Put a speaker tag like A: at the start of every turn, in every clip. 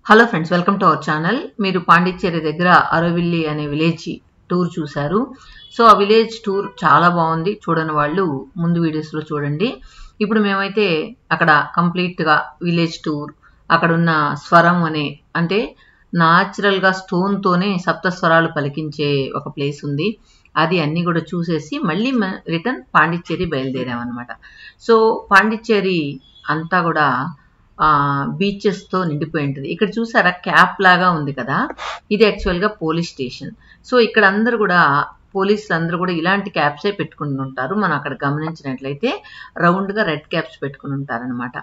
A: Hello friends, welcome to our channel. మీరు పాండిచ్చేరి దగ్గర అరవిల్లి అనే విలేజ్ టూర్ చూశారు. సో ఆ విలేజ్ టూర్ చాలా బాగుంది. చూడని వాళ్ళు ముందు వీడియోస్లో చూడండి. ఇప్పుడు మేమైతే అక్కడ కంప్లీట్గా విలేజ్ టూర్, అక్కడున్న స్వరం అంటే న్యాచురల్గా స్టోన్తోనే సప్తస్వరాలు పలికించే ఒక ప్లేస్ ఉంది. అది అన్నీ కూడా చూసేసి మళ్ళీ రిటర్న్ పాండిచ్చేరి బయలుదేరామన్నమాట. సో పాండిచ్చేరి అంతా కూడా బీచెస్తో నిండిపోయి ఉంటుంది. ఇక్కడ చూసారా క్యాప్ లాగా ఉంది కదా, ఇది యాక్చువల్గా పోలీస్ స్టేషన్. సో ఇక్కడ పోలీసులు అందరూ కూడా ఇలాంటి క్యాప్సే పెట్టుకుని ఉంటారు. మనం అక్కడ గమనించినట్లయితే రౌండ్గా రెడ్ క్యాప్స్ పెట్టుకుని ఉంటారనమాట.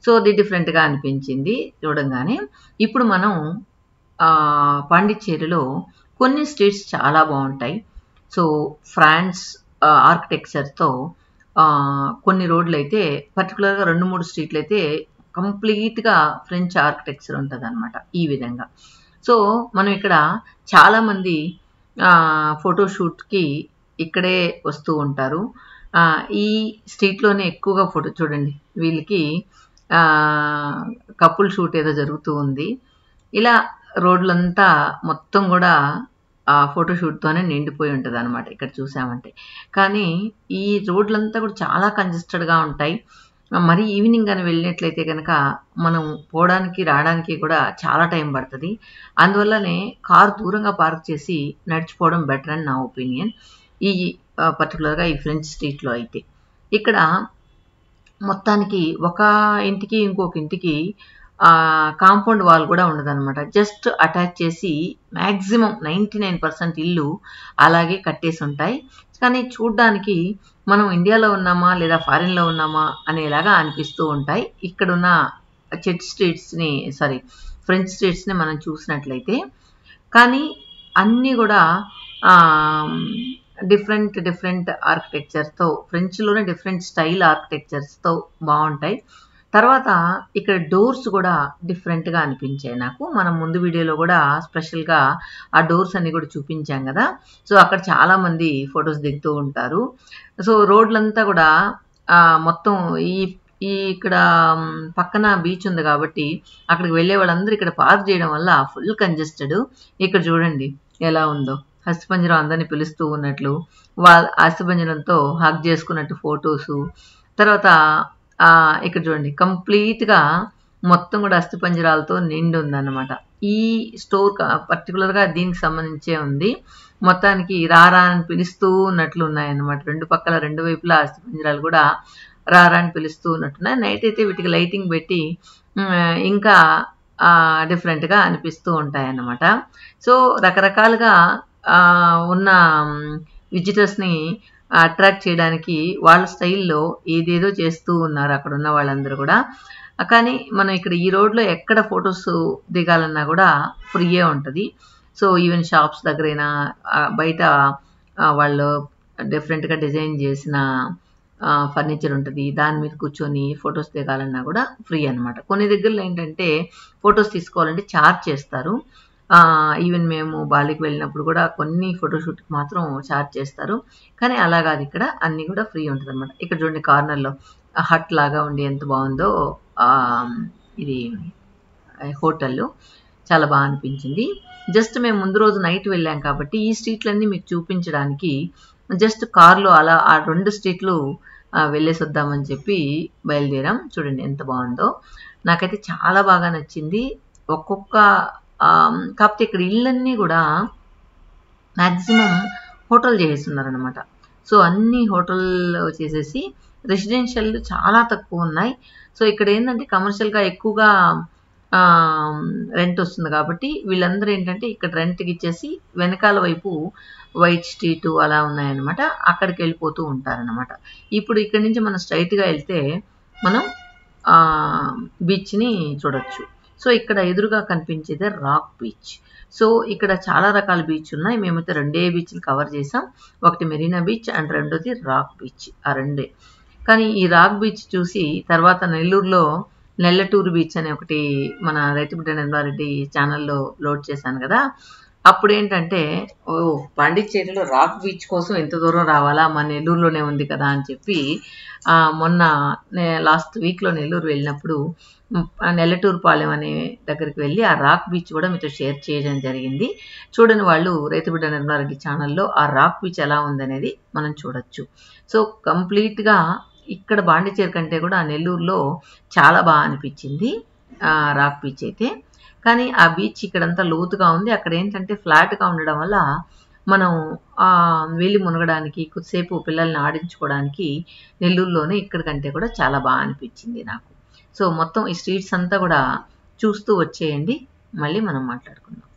A: సో అది డిఫరెంట్గా అనిపించింది చూడంగానే. ఇప్పుడు మనం పాండిచ్చేరిలో కొన్ని స్ట్రీట్స్ చాలా బాగుంటాయి. సో ఫ్రాన్స్ ఆర్కిటెక్చర్తో కొన్ని రోడ్లు అయితే, పర్టికులర్గా 2-3 స్ట్రీట్లు అయితే కంప్లీట్గా ఫ్రెంచ్ ఆర్కిటెక్చర్ ఉంటుంది అనమాట. ఈ విధంగా సో మనం ఇక్కడ చాలామంది ఫోటోషూట్కి ఇక్కడే వస్తూ ఉంటారు. ఈ స్ట్రీట్లోనే ఎక్కువగా ఫోటో చూడండి, వీళ్ళకి కపుల్ షూట్ ఏదో జరుగుతూ ఉంది. ఇలా రోడ్లంతా మొత్తం కూడా ఫోటోషూట్తోనే నిండిపోయి ఉంటుంది అనమాట ఇక్కడ చూసామంటే. కానీ ఈ రోడ్లంతా కూడా చాలా కంజెస్టెడ్గా ఉంటాయి. మరి ఈవినింగ్ అని వెళ్ళినట్లయితే కనుక మనం పోవడానికి రావడానికి కూడా చాలా టైం పడుతుంది. అందువల్లనే కారు దూరంగా పార్క్ చేసి నడిచిపోవడం బెటర్ అని నా ఒపీనియన్. ఈ పర్టికులర్గా ఈ ఫ్రెంచ్ స్ట్రీట్లో అయితే ఇక్కడ మొత్తానికి ఒక ఇంటికి ఇంకొక ఇంటికి కాంపౌండ్ వాల్ కూడా ఉండదన్నమాట. జస్ట్ అటాచ్ చేసి మ్యాక్సిమం 99% ఇల్లు అలాగే కట్టేసి ఉంటాయి. కానీ చూడ్డానికి మనం ఇండియాలో ఉన్నామా లేదా ఫారిన్లో ఉన్నామా అనేలాగా అనిపిస్తూ ఉంటాయి. ఇక్కడున్న ఫ్రెంచ్ స్ట్రీట్స్ని మనం చూసినట్లయితే. కానీ అన్నీ కూడా డిఫరెంట్ ఆర్కిటెక్చర్స్తో, ఫ్రెంచ్లోనే డిఫరెంట్ స్టైల్ ఆర్కిటెక్చర్స్తో బాగుంటాయి. తర్వాత ఇక్కడ డోర్స్ కూడా డిఫరెంట్గా అనిపించాయి నాకు. మనం ముందు వీడియోలో కూడా స్పెషల్గా ఆ డోర్స్ అన్ని కూడా చూపించాం కదా. సో అక్కడ చాలామంది ఫొటోస్ దిగుతూ ఉంటారు. సో రోడ్లంతా కూడా మొత్తం ఇక్కడ పక్కన బీచ్ ఉంది కాబట్టి అక్కడికి వెళ్ళే వాళ్ళందరూ ఇక్కడ పార్క్ చేయడం వల్ల ఫుల్ కంజెస్టెడ్. ఇక్కడ చూడండి ఎలా ఉందో, అస్థిపంజరం అందరినీ పిలుస్తూ ఉన్నట్లు, అస్థిపంజరంతో హగ్ చేసుకున్నట్టు ఫొటోసు. తర్వాత ఇక్కడ చూడండి కంప్లీట్గా మొత్తం కూడా అస్థిపంజరాలతో నిండి ఉందన్నమాట. ఈ స్టోర్ పర్టికులర్గా దీనికి సంబంధించే ఉంది. మొత్తానికి రారా అని పిలుస్తూ ఉన్నట్లు ఉన్నాయన్నమాట. రెండు పక్కల రెండు వైపులా అస్థిపంజరాలు కూడా రారా అని పిలుస్తూ ఉన్నట్టున్నాయి. నైట్ అయితే వీటికి లైటింగ్ పెట్టి ఇంకా డిఫరెంట్గా అనిపిస్తూ ఉంటాయన్నమాట. సో రకరకాలుగా ఉన్న విజిటర్స్ని అట్రాక్ట్ చేయడానికి వాళ్ళ స్టైల్లో ఏదేదో చేస్తూ ఉన్నారు అక్కడ ఉన్న వాళ్ళందరూ కూడా. కానీ మనం ఇక్కడ ఈ రోడ్లో ఎక్కడ ఫొటోస్ దిగాలన్నా కూడా ఫ్రీయే ఉంటుంది. సో ఈవెన్ షాప్స్ దగ్గరైనా బయట వాళ్ళు డిఫరెంట్గా డిజైన్ చేసిన ఫర్నిచర్ ఉంటుంది, దాని మీద కూర్చొని ఫొటోస్ దిగాలన్నా కూడా ఫ్రీ అనమాట. కొన్ని దగ్గరలో ఏంటంటే ఫొటోస్ తీసుకోవాలంటే ఛార్జ్ చేస్తారు. ఈవెన్ మేము బాలికి వెళ్ళినప్పుడు కూడా కొన్ని ఫోటోషూట్కి మాత్రం ఛార్జ్ చేస్తారు. కానీ అలా కాదు, ఇక్కడ అన్నీ కూడా ఫ్రీ ఉంటుంది అనమాట. ఇక్కడ చూడండి కార్నర్లో హట్ లాగా ఉండి ఎంత బాగుందో ఇది హోటల్, చాలా బాగా అనిపించింది. జస్ట్ మేము ముందు రోజు నైట్ వెళ్ళాం కాబట్టి ఈ స్ట్రీట్లన్నీ మీకు చూపించడానికి జస్ట్ కార్లో అలా ఆ 2 స్ట్రీట్లు వెళ్ళేసి వద్దామని చెప్పి బయలుదేరాం. చూడండి ఎంత బాగుందో, నాకైతే చాలా బాగా నచ్చింది. కాకపోతే ఇక్కడ ఇళ్ళన్నీ కూడా మ్యాక్సిమం హోటల్ చేసేస్తున్నారనమాట. సో అన్ని హోటల్ చేసేసి రెసిడెన్షియల్ చాలా తక్కువ ఉన్నాయి. సో ఇక్కడ ఏంటంటే కమర్షియల్గా ఎక్కువగా రెంట్ వస్తుంది కాబట్టి వీళ్ళందరూ ఏంటంటే ఇక్కడ రెంట్కి ఇచ్చేసి వెనకాల వైపు వైట్ స్ట్రీట్ అలా ఉన్నాయన్నమాట, అక్కడికి వెళ్ళిపోతూ ఉంటారనమాట. ఇప్పుడు ఇక్కడి నుంచి మనం స్ట్రైట్గా వెళ్తే మనం బీచ్ని చూడొచ్చు. సో ఇక్కడ ఎదురుగా కనిపించేదే రాక్ బీచ్. సో ఇక్కడ చాలా రకాల బీచ్ ఉన్నాయి. మేమైతే 2 బీచ్లు కవర్ చేసాం. ఒకటి మెరీనా బీచ్ అండ్ రెండోది రాక్ బీచ్, ఆ 2. కానీ ఈ రాక్ బీచ్ చూసి తర్వాత నెల్లూరులో నెల్లటూరు బీచ్ అనే ఒకటి మన రైతుబిడ్డ నిర్మారెడ్డి ఛానల్లో లోడ్ చేశాను కదా. అప్పుడు ఏంటంటే ఓ పాండిచ్చేరిలో రాక్ బీచ్ కోసం ఎంత దూరం రావాలా, మన నెల్లూరులోనే ఉంది కదా అని చెప్పి మొన్న లాస్ట్ వీక్లో నెల్లూరు వెళ్ళినప్పుడు నెల్లటూరుపాలెం అనే దగ్గరికి వెళ్ళి ఆ రాక్ బీచ్ కూడా మీతో షేర్ చేయడం జరిగింది. చూడని వాళ్ళు రైతుబిడ్డ నిర్మలారెడ్డి ఛానల్లో ఆ రాక్ బీచ్ ఎలా ఉందనేది మనం చూడొచ్చు. సో కంప్లీట్గా ఇక్కడ పాండిచ్చేరి కంటే కూడా నెల్లూరులో చాలా బాగా అనిపించింది రాక్ బీచ్ అయితే. కానీ ఆ బీచ్ ఇక్కడంతా లోతుగా ఉంది, అక్కడ ఏంటంటే ఫ్లాట్గా ఉండడం వల్ల మనం వెళ్ళి మునగడానికి కొద్దిసేపు పిల్లల్ని ఆడించుకోవడానికి నెల్లూరులోనే ఇక్కడికంటే కూడా చాలా బాగా అనిపించింది నాకు. సో మొత్తం ఈ స్ట్రీట్స్ అంతా కూడా చూస్తూ వచ్చేయండి, మళ్ళీ మనం మాట్లాడుకుందాం.